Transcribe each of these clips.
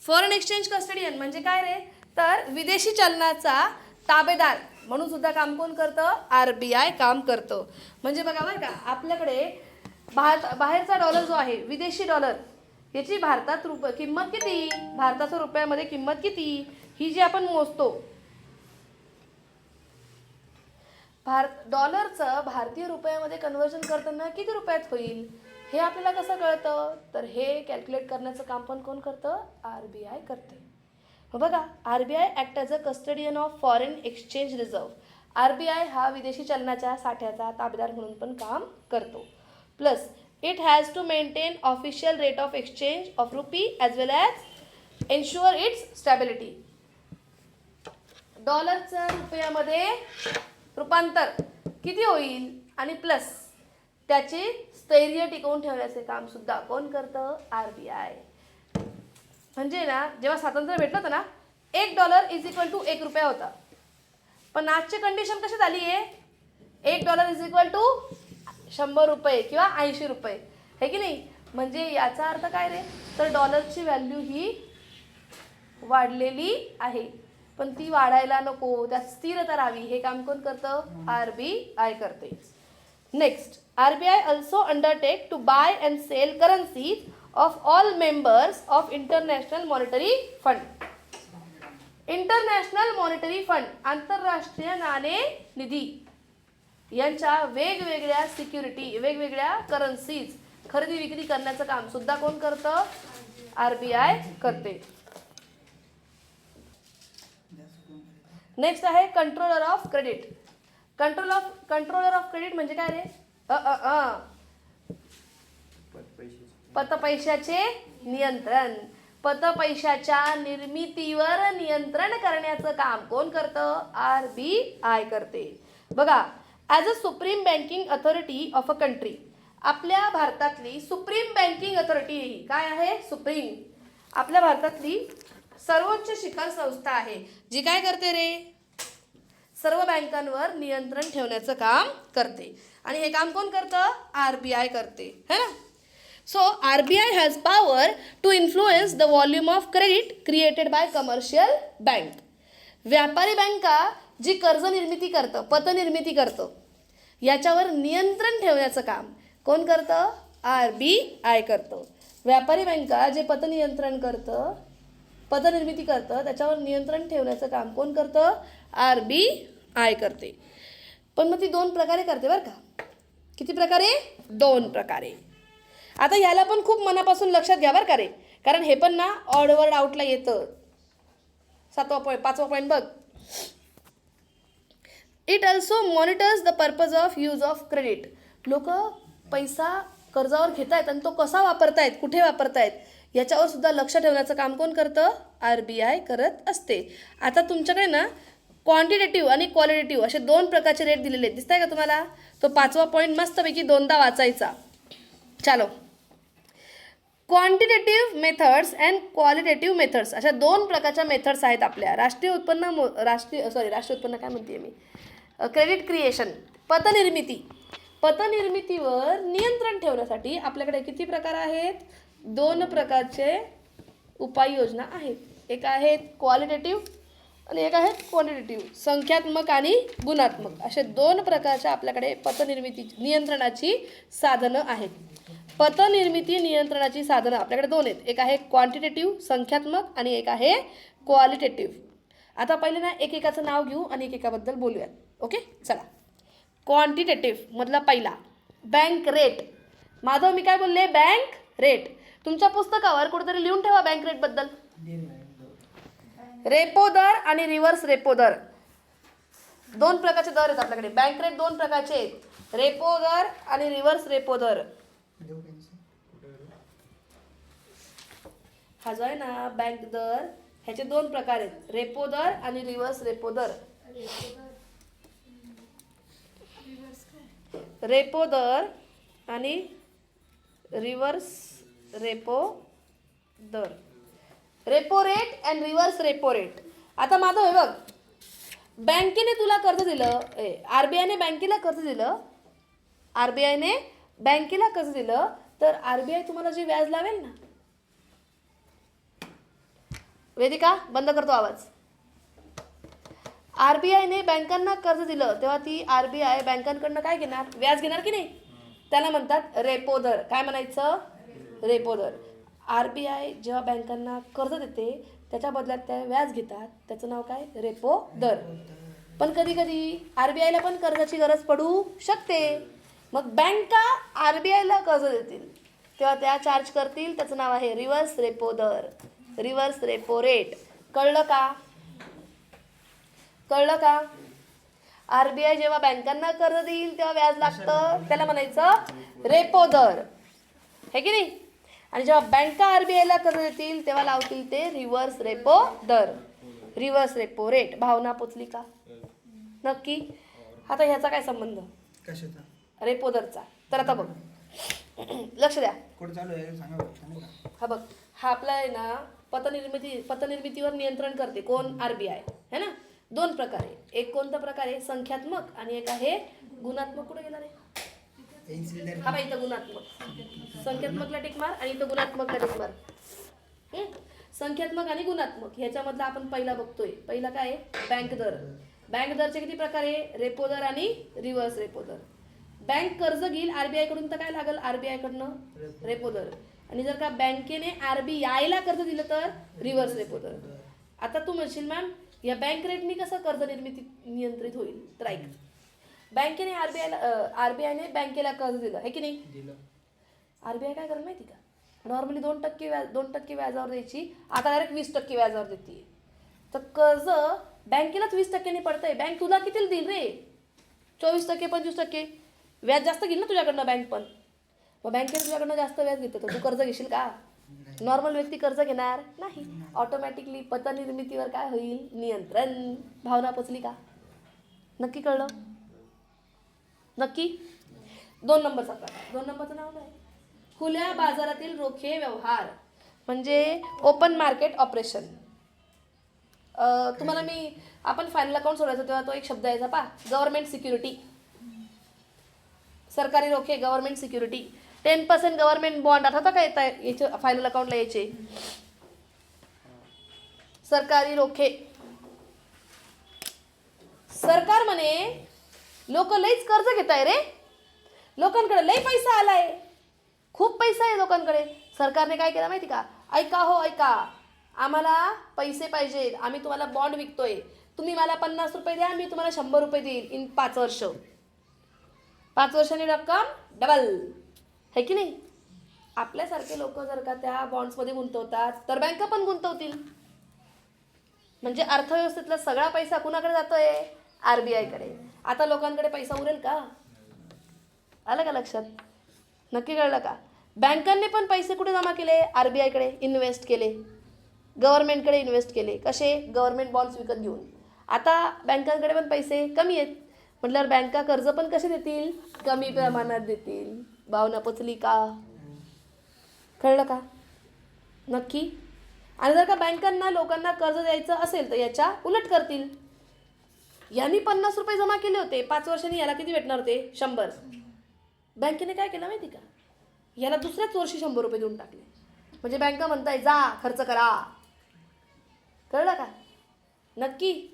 Foreign exchange custodian म्हणजे काय रे, तर विदेशी चलनाचा ताबेदार म्हणून सुद्धा काम कोण करतं, RBI काम करतं. म्हणजे बघा बरं का, आपल्याकडे बाहेरचा डॉलर जो आहे, विदेशी डॉलर, याची भारतात किंमत किती, भारताच्या रुपयामध्ये किंमत किती, ही जी आपण मोजतो, डॉलरचं भारतीय रुपयामध्ये कन्व्हर्जन करताना किती रुपयात होईल हे आपल्याला कसं कळतं, तर हे कॅल्क्युलेट करण्याचं काम पण कोण करतं, RBI करते. बघा, RBI act as a custodian of foreign exchange reserve. RBI हा विदेशी चलनाच्या साठ्याचा ताबेदार म्हणून पण काम करतो. Plus it has to maintain official rate of exchange of rupee as well as ensure its stability. डॉलरचं रुपयामध्ये रूपांतर किती होईल आणि प्लस त्याचे स्थैर्य टिकवून ठेवण्याचे काम सुद्धा कोण करतं, RBI. म्हणजे ना, जेव्हा स्वातंत्र्य भेटलं होतं ना, $1 इज इक्वल टू ₹1 होता. पण आजची कंडिशन कशी झाली आहे, $1 इज इक्वल टू ₹100 किंवा ₹80 हे की नाही. म्हणजे याचा अर्थ काय रे, तर डॉलरची व्हॅल्यू ही वाढलेली आहे, पण ती वाढायला नको, त्यात स्थिरता राहावी, हे काम कोण करतं, RBI करते. Next, RBI also undertake to buy and sell currencies of all members of International Monetary Fund. International monetary fund, आंतरराष्ट्रीय नाणेनिधी यांच्या वेगवेगळ्या सिक्युरिटी, वेगवेगळ्या करन्सीज खरेदी विक्री करण्याचं काम सुद्धा कोण करतं, RBI करते. नेक्स्ट आहे controller of credit. Controller of credit म्हणजे काय रे, पतपैशाचे नियंत्रण. पतपैशाच्या निर्मितीवर नियंत्रण करण्याचं काम कोण करतं, RBI करते. बघा, as a supreme banking authority of a country, आपल्या भारतातली सुप्रीम बँकिंग अथॉरिटी काय आहे, सुप्रीम, आपल्या भारतातली सर्वोच्च शिखर संस्था आहे, जी काय करते रे, सर्व बँकांवर नियंत्रण ठेवण्याचं काम करते. आणि हे काम कोण करतं, RBI करते, है ना. So RBI has power to influence the volume of credit created by commercial bank. व्यापारी बँका जी कर्ज निर्मिती करतं, पतनिर्मिती करतं, याच्यावर नियंत्रण ठेवण्याचं काम कोण करतं, RBI करतं. व्यापारी बँका जे पतनिर्मिती करतं, त्याच्यावर नियंत्रण ठेवण्याचं काम कोण करतं, RBI करते. पण मग ती 2 प्रकारे करते बरं का. किती प्रकारे, 2 प्रकारे. आता याला पण खूप मनापासून लक्षात घ्या बरं का रे, कारण हे पण ना ऑडवर्ड आउटला येतं. 5वा पॉईंट बघ. It also monitors the purpose of use of credit. लोक पैसा कर्जावर घेत आहेत आणि तो कसा वापरतायत, कुठे वापरतायत, याच्यावर सुद्धा लक्ष ठेवण्याचं काम कोण करतं, RBI करत असते. आता तुमच्याकडे ना क्वांटिटेटिव्ह आणि क्वालिटेटिव्ह असे 2 प्रकारचे रेट दिलेले आहेत, दिसत आहे का तुम्हाला. तो 5वा पॉईंट मस्तपैकी 2दा वाचायचा. चलो, quantitative methods and qualitative methods अशा 2 प्रकारच्या मेथड्स आहेत आपल्या. राष्ट्रीय उत्पन्न काय म्हणते मी, क्रेडिट क्रिएशन, पतनिर्मितीवर नियंत्रण ठेवण्यासाठी आपल्याकडे किती प्रकार आहेत, 2 प्रकारचे उपाययोजना आहेत. एक आहेत क्वालिटेटिव्ह आणि एक आहेत क्वांटिटेटिव्ह, संख्यात्मक आणि गुणात्मक, असे 2 प्रकारच्या आपल्याकडे पतनिर्मिती नियंत्रणाची साधनं आहेत. पतनिर्मिती नियंत्रणाची साधनं आपल्याकडे 2 आहेत. एक आहे क्वांटिटेटिव्ह संख्यात्मक आणि एक आहे क्वालिटेटिव्ह. आता पहिले ना एकेकाचं नाव घेऊ आणि एकेकाबद्दल बोलूयात. ओके, चला. क्वांटिटेटिव्ह मधला पहिला, बँक रेट. माधव, मी काय बोलले, बँक रेट. तुमच्या पुस्तकावर कुठेतरी लिहून ठेवा बँक रेटबद्दल. रेपो दर आणि रिव्हर्स रेपो दर, 2 प्रकारचे दर आहेत आपल्याकडे. बँक रेट 2 प्रकारचे आहेत, रेपो दर आणि रिव्हर्स रेपो दर. हा जो आहे ना बँक दर, ह्याचे 2 प्रकार आहेत, रेपो दर आणि रिव्हर्स रेपो दर. रेपो दर आणि रिव्हर्स रेपो दर, repo rate and reverse repo rate. आता माधव हे बघ, बँकेने तुला कर्ज दिलं, RBIने बँकेला कर्ज दिलं, RBIने बँकेला कर्ज दिलं, तर RBI तुम्हाला जे व्याज लावेल ना, वेदिका बंद करतो आवाज. RBIने बँकांना कर्ज दिलं तेव्हा ती RBI बँकांकडनं काय घेणार? व्याज घेणार की नाही? त्याला म्हणतात रेपो दर. काय म्हणायचं? रेपो दर. RBI जेव्हा बँकांना कर्ज देते त्याच्या बदल्यात त्या व्याज घेतात, त्याचं नाव काय? रेपो दर. पण कधी कधी RBIला पण कर्जाची गरज पडू शकते. मग बँका RBIला कर्ज देतील तेव्हा त्या चार्ज करतील, त्याचं नाव आहे रिव्हर्स रेपो दर, रिव्हर्स रेपो रेट. कळलं का? कळलं का? RBI जेव्हा बँकांना कर्ज देईल तेव्हा व्याज लागतं, त्याला म्हणायचं रेपो दर, हे की नाही? आणि जेव्हा बँका RBIला कर्ज देतील तेव्हा लावतील ते रिव्हर्स रेपो दर, रिव्हर्स रेपो रेट. भावना पोचली का? नक्की. आता ह्याचा काय संबंध? कशाचा? रेपो दरचा. तर आता बघ, लक्ष द्या. कुठं चालू आहे सांगा. हा बघ, हा आपला आहे ना पतनिर्मितीवर नियंत्रण करते. कोण? RBI, है ना? दोन प्रकारे. एक कोणता प्रकार आहे? संख्यात्मक, आणि एक आहे गुणात्मक. कुठे गेला रे? हा बघ, इथं गुणात्मक. संख्यात्मकला टिक मार आणि इथं गुणात्मकला टिक मार. संख्यात्मक आणि गुणात्मक ह्याच्यामधला आपण पहिला बघतोय. पहिला काय आहे? बँक दर. बँक दरचे किती प्रकार आहे? रेपो दर आणि रिव्हर्स रेपो दर. बँक कर्ज घेईल RBI कडून तर काय लागेल? RBI कडनं रेपो दर. आणि जर का बँकेने RBIला कर्ज दिलं तर रिव्हर्स रेपो दर. आता तू म्हणशील मॅम या बँक रेटनी कसं कर्ज निर्मिती नियंत्रित होईल? तर ऐक, बँकेने RBIने बँकेला कर्ज दिलं, आहे की नाही? RBI काय करेल माहिती का? नॉर्मली 2% व्याजावर द्यायची, आता डायरेक्ट 20% व्याजावर देते. तर कर्ज बँकेलाच 20% पडतंय. बँक तुला किती देईल रे? 24%, 25%. व्याज जास्त घेईल ना तुझ्याकडनं बँक पण. मग बँकेने तुझ्याकडनं जास्त व्याज घेतो तर तू कर्ज घेशील का? नॉर्मल व्यक्ती कर्ज घेणार नाही. ऑटोमॅटिकली पतनिर्मितीवर काय होईल? नियंत्रण. भावना पोचली का? नक्की कळलं? नक्की. 2 नंबरचा प्रकार. 2 नंबरचं नाव काय? खुल्या बाजारातील रोखे व्यवहार, म्हणजे ओपन मार्केट ऑपरेशन. तुम्हाला आपण फायनल अकाउंट सोडायचं तेव्हा तो एक शब्द यायचा पा, गव्हर्नमेंट सिक्युरिटी. सरकारी रोखे, गव्हर्नमेंट सिक्युरिटी. 10% गव्हर्नमेंट बॉन्ड आठवता का याचे फायनल अकाउंटला यायचे? सरकारी रोखे. सरकार म्हणे लोक लईच कर्ज घेत आहे रे, लोकांकडे लई पैसा आलाय, खूप पैसा आहे लोकांकडे. सरकारने काय केलं माहिती का? ऐका हो ऐका, आम्हाला पैसे पाहिजेत, आम्ही तुम्हाला बॉन्ड विकतोय, तुम्ही मला 50 रुपये द्या, मी तुम्हाला 100 रुपये देईल इन 5 वर्ष. 5 वर्षांनी रक्कम डबल, है की नाही? आपल्यासारखे लोक जर का त्या बॉन्ड्समध्ये गुंतवतात तर बँका पण गुंतवतील. म्हणजे अर्थव्यवस्थेतला सगळा पैसा कुणाकडे जातोय? RBI कडे. आता लोकांकडे पैसा उरेल का? आलं का लक्षात? नक्की कळलं का? बँकांनी पण पैसे कुठे जमा केले? RBI कडे इन्व्हेस्ट केले, गव्हर्नमेंटकडे इन्व्हेस्ट केले. कसे? गव्हर्नमेंट बॉन्ड्स विकत घेऊन. आता बँकांकडे पण पैसे कमी आहेत म्हटल्यावर बँका कर्ज पण कसे देतील? कमी प्रमाणात देतील. भावना पोचली का? कळलं का? नक्की. आणि जर का बँकांना लोकांना कर्ज द्यायचं असेल तर याच्या उलट करतील. यांनी 50 रुपये जमा केले होते, 5 वर्षांनी याला किती भेटणार होते? 100. बँकेने काय केलं माहिती का? याला दुसऱ्याच वर्षी 100 रुपये देऊन टाकले. म्हणजे बँका म्हणताय जा खर्च करा. कळलं का? नक्की.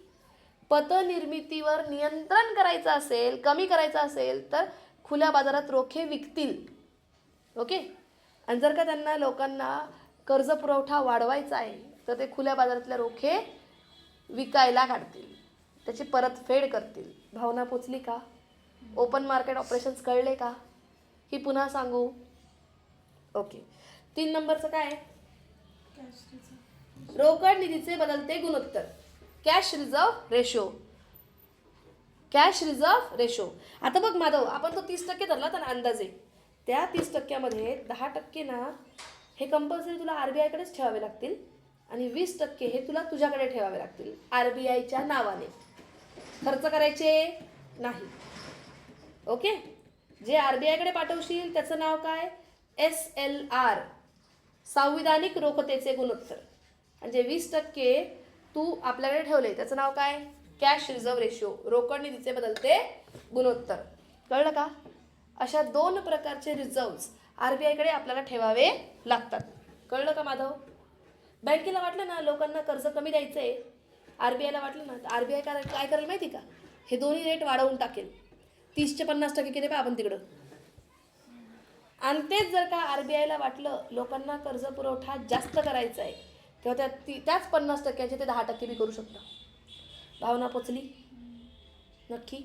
पतनिर्मितीवर नियंत्रण करायचं असेल, कमी करायचं असेल तर खुल्या बाजारात रोखे विकतील. ओके. आणि जर का त्यांना लोकांना कर्ज पुरवठा वाढवायचा आहे तर ते खुल्या बाजारातल्या रोखे विकायला काढतील, त्याची परतफेड करतील. भावना पोचली का? ओपन मार्केट ऑपरेशन्स कळले का? ही पुन्हा सांगू? ओके. 3 नंबरचं काय? रोकड निधीचे बदलते गुणोत्तर, cash reserve ratio. Cash reserve ratio. आता बघ माधव, आपण तो 30% धरला होता ना अंदाजे, त्या 30%मध्ये 10% ना हे कंपल्सरी तुला RBI कडेच ठेवावे लागतील आणि 20% हे तुला तुझ्याकडे ठेवावे लागतील RBIच्या नावाने. खर्च करायचे नाही. ओके. जे RBI कडे पाठवशील त्याचं नाव काय? SLR, संविधानिक रोखतेचे गुणोत्तर. आणि जे 20% तू आपल्याकडे ठेवले त्याचं नाव काय? कॅश रिझर्व्ह रेशो, रोकड निधीचे बदलते गुणोत्तर. कळलं का? अशा 2 प्रकारचे रिझर्व्स RBI कडे आपल्याला ठेवावे लागतात. कळलं का माधव? बँकेला वाटलं ना लोकांना कर्ज कमी द्यायचं आहे, RBIला वाटलं ना, तर RBI काय करेल माहिती का, हे दोन्ही रेट वाढवून टाकेल. 30% 50% केले पाहिजे आपण तिकडं. आणि तेच जर का RBIला वाटलं लोकांना कर्ज पुरवठा जास्त करायचा आहे, तेव्हा त्याच 50% ते 10% बी करू शकता. भावना पोचली? नक्की.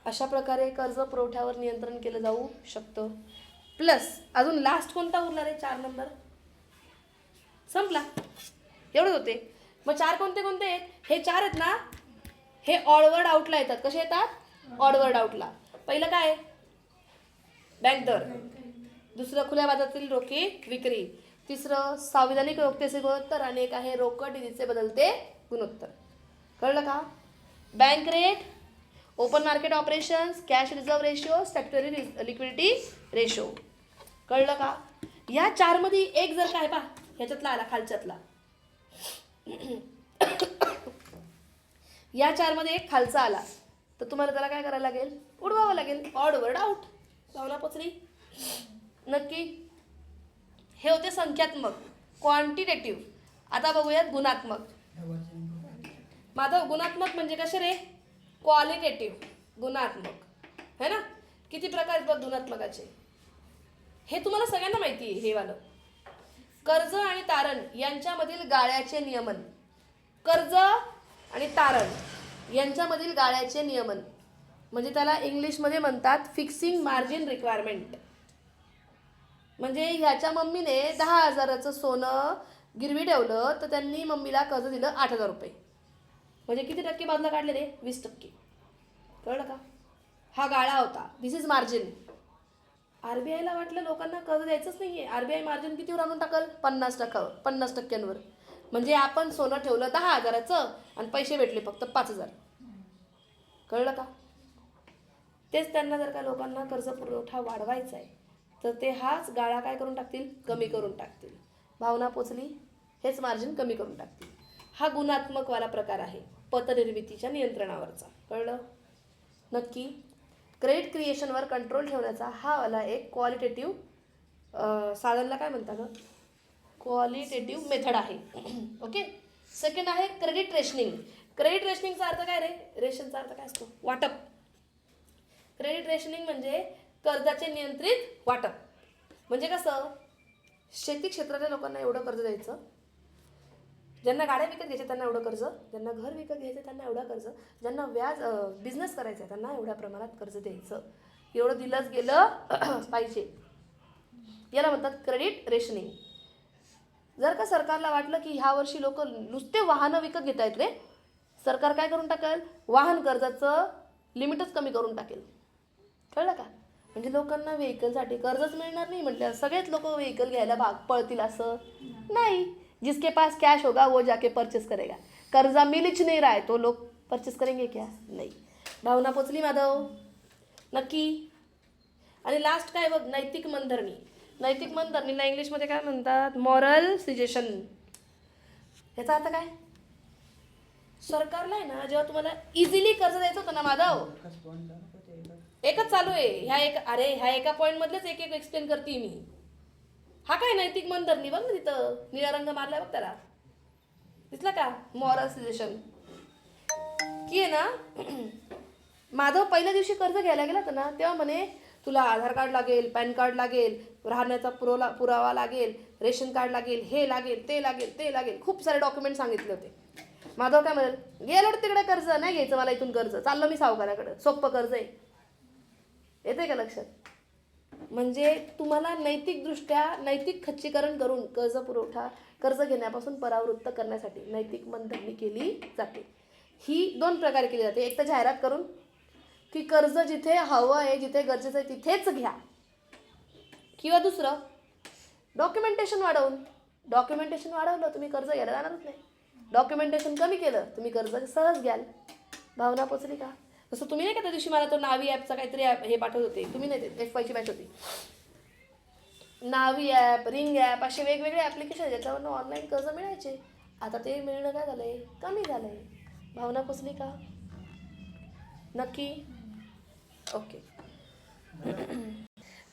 अशा प्रकारे कर्ज पुरवठ्यावर नियंत्रण केलं जाऊ शकतं. प्लस अजून लास्ट कोणता उरला रे? 4 नंबर संपला. एवढेच होते. मग 4 कोणते कोणते आहेत? हे 4 आहेत ना, हे ऑडवर्ड आउटला येतात. कसे येतात? ऑडवर्ड आउटला. पहिलं काय? बँक दर. दुसरं खुल्या बाजारातील रोखी विक्री. तिसरं संविधानिक रोखतेचे गुणोत्तर आणि एक आहे रोकड निधीचे बदलते गुणोत्तर. कळलं का? Bank rate, open market operations, cash reserve ratio, statutory liquidity ratio. कळलं का? या 4 मध्ये एक जर काय पा ह्याच्यातला आला खालच्यातला, या 4 मध्ये एक खालचा आला तर तुम्हाला त्याला काय करायला लागेल? उडवावं लागेल. ऑडवर्ड आउट. भावना पोचली? नक्की. हे होते संख्यात्मक, क्वांटिटेटिव्ह. आता बघूयात गुणात्मक. माधव, गुणात्मक म्हणजे कसे रे? क्वालिटेटिव्ह. गुणात्मक है ना. किती प्रकार आहेत गुणात्मकाचे? हे तुम्हाला सगळ्यांना माहिती आहे. हे वालं कर्ज आणि तारण यांच्यामधील गाळ्याचे नियमन. कर्ज आणि तारण यांच्यामधील गाळ्याचे नियमन म्हणजे त्याला इंग्लिशमध्ये म्हणतात फिक्सिंग मार्जिन रिक्वायरमेंट. म्हणजे ह्याच्या मम्मीने 10,000चं सोनं गिरवी ठेवलं तर त्यांनी मम्मीला कर्ज दिलं 8,000 रुपये. म्हणजे किती टक्के बाजूला काढले रे? 20%. कळलं का? हा गाळा होता. दिस इज मार्जिन. RBIला वाटलं लोकांना कर्ज द्यायचंच नाहीये, RBI मार्जिन कितीवर आणून टाकल? 50%वर. म्हणजे आपण सोनं ठेवलं 10,000चं आणि पैसे भेटले फक्त 5,000. कळलं का? तेच त्यांना जर का लोकांना कर्ज पुरवठा वाढवायचा आहे तर ते हाच गाळा काय करून टाकतील? कमी करून टाकतील. भावना पोचली? हेच मार्जिन कमी करून टाकतील. हा गुणात्मकवाला प्रकार आहे पतनिर्मितीच्या नियंत्रणावरचा. कळलं? नक्की. क्रेडिट क्रिएशनवर कंट्रोल ठेवण्याचा हा वाला एक क्वालिटेटिव्ह साधनला काय म्हणतात? क्वालिटेटिव्ह मेथड आहे. ओके. सेकंड आहे क्रेडिट रेशनिंग. क्रेडिट रेशनिंगचा अर्थ काय रे? रेशनचा अर्थ काय असतो? वाटप. क्रेडिट रेशनिंग म्हणजे कर्जाचे नियंत्रित वाटप. म्हणजे कसं? शेती क्षेत्रातल्या लोकांना एवढं कर्ज द्यायचं, ज्यांना गाड्या विकत घ्यायच्या त्यांना एवढं कर्ज, ज्यांना घर विकत घ्यायचं त्यांना एवढं कर्ज, ज्यांना बिझनेस करायचा आहे त्यांना एवढ्या प्रमाणात कर्ज द्यायचं. एवढं दिलंच गेलं पाहिजे. याला म्हणतात क्रेडिट रेशनिंग. जर का सरकारला वाटलं की ह्या वर्षी लोक नुसते वाहनं विकत घेत आहेत रे, सरकार काय करून टाकेल? वाहन कर्जाचं लिमिटच कमी करून टाकेल. कळलं का? म्हणजे लोकांना व्हेकलसाठी कर्जच मिळणार नाही म्हटलं सगळेच लोक व्हेकल घ्यायला भाग पळतील असं नाही. जिसके पास कैश होगा वो जाके परचेस करेगा. कर्जा मिलच नहीं रहा है तो लोग परचेस करेंगे क्या? नाही. भावना पोचली माधव? नक्की. आणि लास्ट काय बघ, नैतिक मनधरणी. नैतिक मनधरणीला इंग्लिशमध्ये काय म्हणतात? Moral caseation. याचा अर्थ काय? सरकारला आहे ना जेव्हा तुम्हाला इझिली कर्ज द्यायचं होतं ना माधव, एकच चालू आहे ह्या एका पॉईंट मधलेच एक एक एक्सप्लेन करते मी. हा काय नैतिक मनधरणी बघ ना तिथं निळा रंग मारलाय बघ त्याला, दिसला का? मॉरल सिजेशन की आहे ना. माधव पहिल्या दिवशी कर्ज घ्यायला गेला होता ना तेव्हा म्हणे तुला आधार कार्ड लागेल, पॅन कार्ड लागेल, राहण्याचा पुरावा लागेल, रेशन कार्ड लागेल, हे लागेल, ते लागेल, ते लागेल, खूप सारे डॉक्युमेंट सांगितले होते. माधव काय म्हणेल? गेलो तिकडे कर्ज नाही घ्यायचं मला इथून कर्ज, चाललो मी सावकाराकडे, सोपं कर्ज आहे. येते का लक्षात? म्हणजे तुम्हाला नैतिकदृष्ट्या नैतिक खच्चीकरण करून कर्ज घेण्यापासून परावृत्त करण्यासाठी नैतिक मनधरणी केली जाते. ही 2 प्रकारे केली जाते. एक तर जाहिरात करून की कर्ज जिथे हवं आहे, जिथे गरजेचं आहे तिथेच घ्या, किंवा दुसरं डॉक्युमेंटेशन वाढवून. डॉक्युमेंटेशन वाढवलं तुम्ही कर्ज घ्यायला जाणारच नाही, डॉक्युमेंटेशन कमी केलं तुम्ही कर्ज सहज घ्याल. भावना पोचली का? जसं तुम्ही नाही का त्या दिवशी मला तो नावी ॲपचा काहीतरी हे पाठवत होते, तुम्ही नाही ते FYची बॅच होती. नावी ॲप, रिंग ॲप असे वेगवेगळे ॲप्लिकेशन ज्याच्यावरनं ऑनलाईन कर्ज मिळायचे. आता ते मिळणं काय झालं आहे? कमी झालं आहे. भावना पोचली का? नक्की. ओके.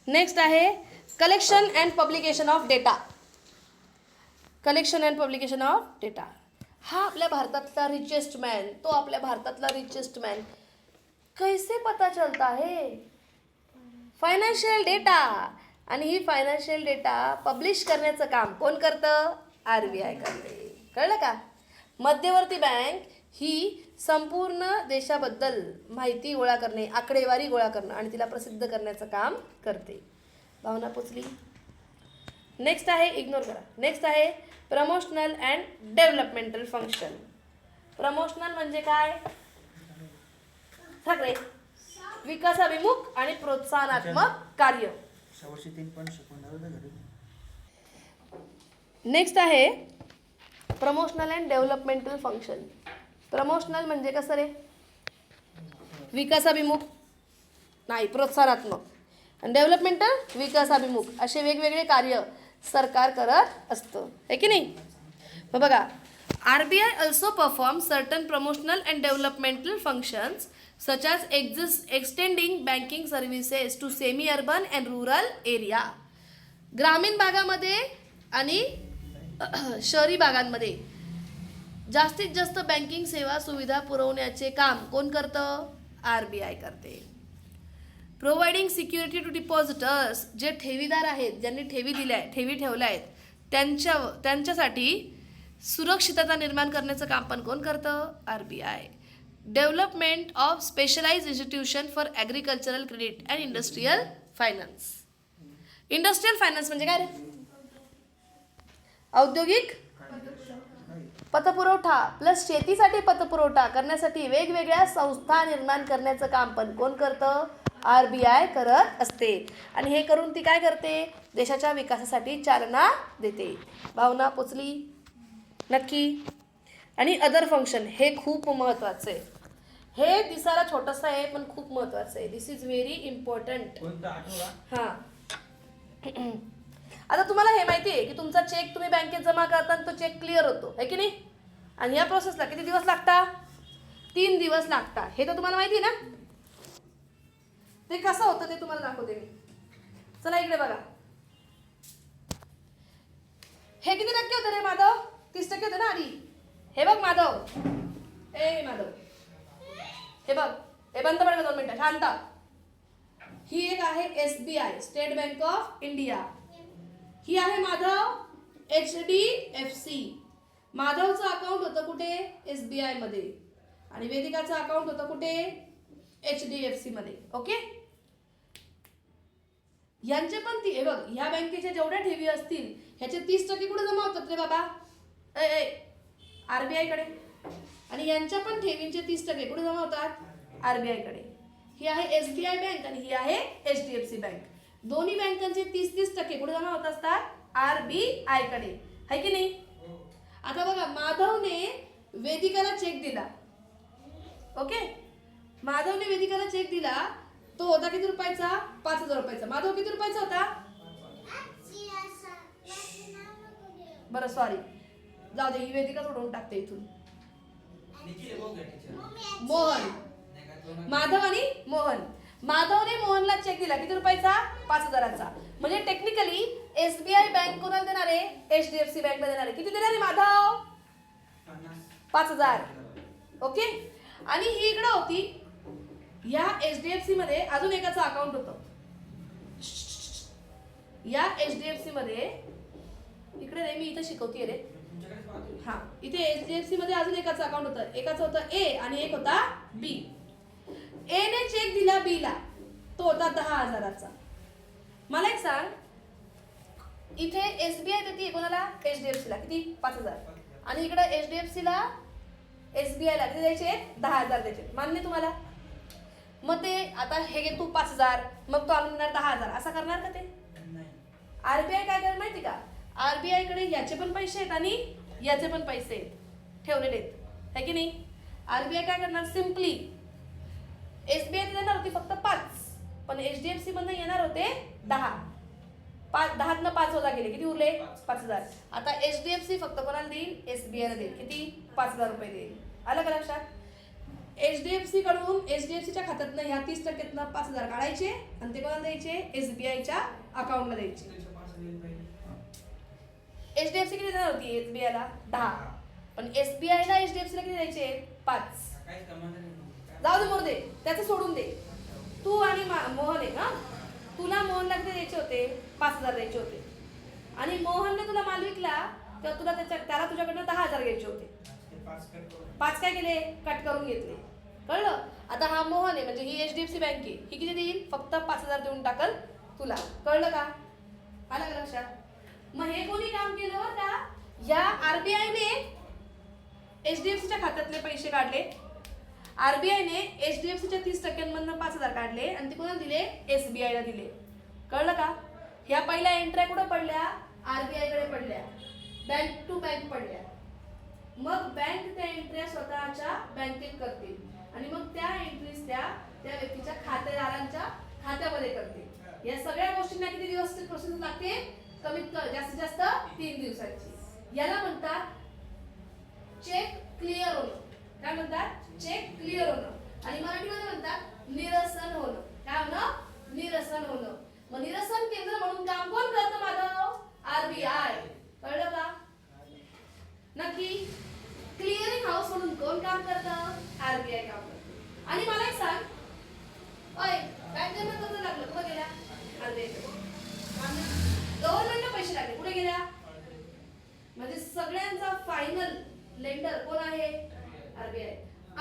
नेक्स्ट आहे collection and publication of data. Collection and publication of data. हा आपल्या भारतातला रिचेस्ट मॅन, तो आपल्या भारतातला रिचेस्ट मॅन. कैसे पता चलता है? Financial data. आणि ही फायनान्शियल डेटा पब्लिश करण्याचं काम कोण करतं? RBI करते. कळलं का? मध्यवर्ती बँक ही संपूर्ण देशाबद्दल माहिती गोळा करणे, आकडेवारी गोळा करणं आणि तिला प्रसिद्ध करण्याचं काम करते. भावना पोचली? नेक्स्ट आहे, इग्नोर करा. नेक्स्ट आहे promotional and developmental function. Promotional म्हणजे काय? सगळे विकासाभिमुख आणि प्रोत्साहनात्मक कार्य. शेवटचे 3 पण शिकवणार होते घरी. नेक्स्ट आहे promotional and developmental function. Promotional म्हणजे कसं रे? विकासाभिमुख नाही, प्रोत्साहनात्मक. आणि डेव्हलपमेंटल विकासाभिमुख. असे वेगवेगळे कार्य सरकार करत असतं, आहे की नाही? मग बघा, RBI also performs certain promotional and developmental functions such as extending banking services to semi-urban and rural area. ग्रामीण भागामध्ये आणि शहरी भागांमध्ये जास्तीत जास्त बँकिंग सेवा सुविधा पुरवण्याचे काम कोण करतं? RBI करते. Providing security to depositors. जे ठेवीदार आहेत, ज्यांनी ठेवी ठेवल्या आहेत, त्यांच्यासाठी सुरक्षितता निर्माण करण्याचं काम पण कोण करतं? RBI. Development of specialised institution for agricultural credit and industrial finance. Industrial finance म्हणजे काय रे? औद्योगिक पतपुरवठा प्लस शेतीसाठी पतपुरवठा करण्यासाठी वेगवेगळ्या संस्था निर्माण करण्याचं काम पण कोण करतं? RBI करत असते. आणि हे करून ती काय करते? देशाच्या विकासासाठी चालना देते. भावना पोचली? नक्की. आणि अदर फंक्शन हे खूप महत्त्वाचं आहे. हे दिसायला छोटंसं आहे पण खूप महत्त्वाचं आहे. दिस इज व्हेरी इम्पॉर्टंट. हां. आता तुम्हाला हे माहिती आहे की तुमचा चेक तुम्ही बँकेत जमा करताना तो चेक क्लिअर होतो, आहे की नाही? आणि या प्रोसेसला किती दिवस लागतात? 3 दिवस लागतात. हे तर तुम्हाला माहिती आहे ना? ते कसं होतं ते तुम्हाला दाखवते मी. चला इकडे बघा. हे किती टक्के होतं रे माधव? 30% होतं ना आधी. हे बघ माधव, ए माधव, हे बघ, हे बंद पडलं 2 मिनिटं, शांत. ही एक आहे SBI, State Bank of India. ही आहे माधव HDFC. माधवचं अकाउंट होतं कुठे? SBI मध्ये. आणि वेदिकाचं अकाउंट होतं कुठे? HDFC मध्ये. ओके. यांचे पण हे बघ, ह्या बँकेच्या जेवढ्या ठेवी असतील ह्याचे 30% कुठे जमा होतात रे बाबा? RBI कडे. आणि यांच्या पण ठेवींचे 30% कुठे जमा होतात? RBI कडे. ही आहे SBI बँक आणि ही आहे HDFC बँक. दोन्ही बँकांचे 30% कुठे जमा होत असतात? RBI कडे, है की नाही? आता बघा, माधवने वेदिकाला चेक दिला. ओके. माधवने वेदिकाला चेक दिला, तो होता किती रुपयाचा? 5,000 रुपयाचा. माधव किती रुपयाचा होता? बरं सॉरी, जाऊ दे, ही वेदिका सोडवून टाकते इथून. मोहन, माधव आणि मोहन. माधवने मोहनला चेक दिला किती रुपयाचा? 5,000चा. म्हणजे टेक्निकली SBI बँक कोणाला देणार आहे? HDFC बँकला देणार आहे. किती देणार आहे माधव? 5,000. ओके. आणि ही इकडे होती, या HDFC मध्ये अजून एकाचं अकाउंट होतं. या HDFC मध्ये इकडे रे, मी इथं शिकवते रे. हा, इथे HDFC मध्ये अजून एकाचं अकाउंट होतं. एकाचं होतं A आणि एक होता B. A ने चेक दिला B ला, तो होता 10,000चा. मला एक सांग, इथे SBI देते कोणाला? HDFC ला. किती? 5,000. आणि इकडे HDFC ला SBI ला किती द्यायचे? 10,000 द्यायचे. मान्य तुम्हाला? मग ते आता हे घे तू 5,000, मग तो आणून देणार 10,000, असं करणार का ते? RBI काय करणार माहिती का? RBI कडे याचे पण पैसे आहेत आणि याचे पण पैसे आहेत, ठेवलेले आहेत, है की नाही? RBI काय करणार? सिम्पली SBI देणार होती फक्त 5, पण HDFC मधनं येणार होते 10. 10तनं 5 वजा गेले, किती उरले? 5,000. आता HDFC फक्त कोणाला देईल? SBI ला देईल. किती? 5,000 रुपये देईल. आलं का लक्षात? HDFC कडून HDFCच्या खात्यातनं ह्या 30%तनं 5,000 काढायचे आणि ते कोणाला द्यायचे? SBIच्या अकाउंटला द्यायचे. HDFC किती देणार होती SBI ला 10, पण SBI ला HDFC ला किती द्यायचे 5. जाऊ दे, मोर दे, त्याचं सोडून दे. तू आणि मोहन आहे ना, तुला मोहनला किती द्यायचे होते 5,000 द्यायचे होते, आणि मोहनने तुला माल विकला तेव्हा तुला त्याला तुझ्याकडनं 10,000 घ्यायचे होते. 5 काय केले, कट करून घेतले. कळलं? आता हा मोहन आहे म्हणजे ही HDFC बँक आहे, ही किती देईल, फक्त 5,000 देऊन टाकल तुला. कळलं का? आलं का लक्षात? मग हे कोणी काम केलं बरं का, या RBI ने HDFC च्या खात्यातले पैसे काढले. RBI ने HDFC च्या 30% 5,000 काढले आणि ते कोणाला दिले, SBI ला दिले. कळलं का? ह्या पहिल्या एंट्र्या कुठं पडल्या, RBI कडे पडल्या, बँक टू बँक पडल्या. मग बँक त्या एंट्र्या स्वतःच्या बँकेत करतील आणि मग त्या एंट्रीज त्या व्यक्तीच्या खातेदारांच्या खात्यामध्ये करते. या सगळ्या गोष्टींना किती दिवस प्रोसेस लागते, जास्तीत जास्त 3 दिवसांची. याला म्हणतात चेक क्लिअर होणं. काय म्हणतात, चेक क्लिअर होणं, आणि मराठीमध्ये म्हणतात निरसन होणं. काय होणं, निरसन होणं. मग निरसन केंद्र म्हणून काम कोण करतं माधव, RBI. कळलं का? नक्की. क्लिअरिंग हाऊस म्हणून कोण काम करतं, RBI काम करतं. आणि मला एक सांग, ओय बँकेनं कर्ज लागलं कुठे गेल्या, RBI कडे. गव्हर्नमेंटला पैसे लागले कुठे गेल्या, म्हणजे सगळ्यांचा फायनल लेंडर कोण आहे, RBI.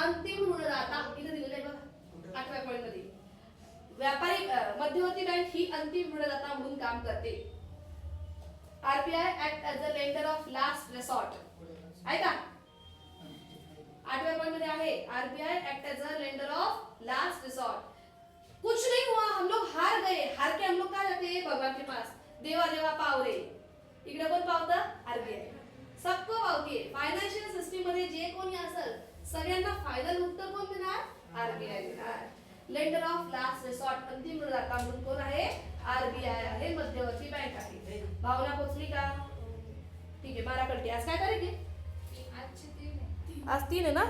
अंतिम ऋणदाता इथे दिलेलं आहे बघा 8व्या पॉइंट मध्ये. व्यापारी मध्यवर्ती बँक ही अंतिम ऋणदाता म्हणून काम करते. RBI act as a lender of last resort. आहे का? 8व्या पॉइंट मध्ये आहे RBI act as a lender of last resort. कुछ नहीं हुआ, हम लोग हार गए, हार के हम लोग कहाँ जाते हैं, भगवान के पास. देवा देवा पाव रे. इकडे कोण पावतं, RBI. सबको पावते. फायनान्शियल सिस्टीम मध्ये जे कोणी असेल सगळ्यांना फायनल उत्तर कोण देणार, RBI देणार. लेंडर ऑफ लास्ट रिसॉर्ट अंतिम ऋणदाता म्हणून कोण आहे, RBI आहे, मध्यवर्ती बँक आहे. भावना पोचली का? ठीक आहे, 12 करते. आज काय तारीख आहे, आज 3 आहे ना.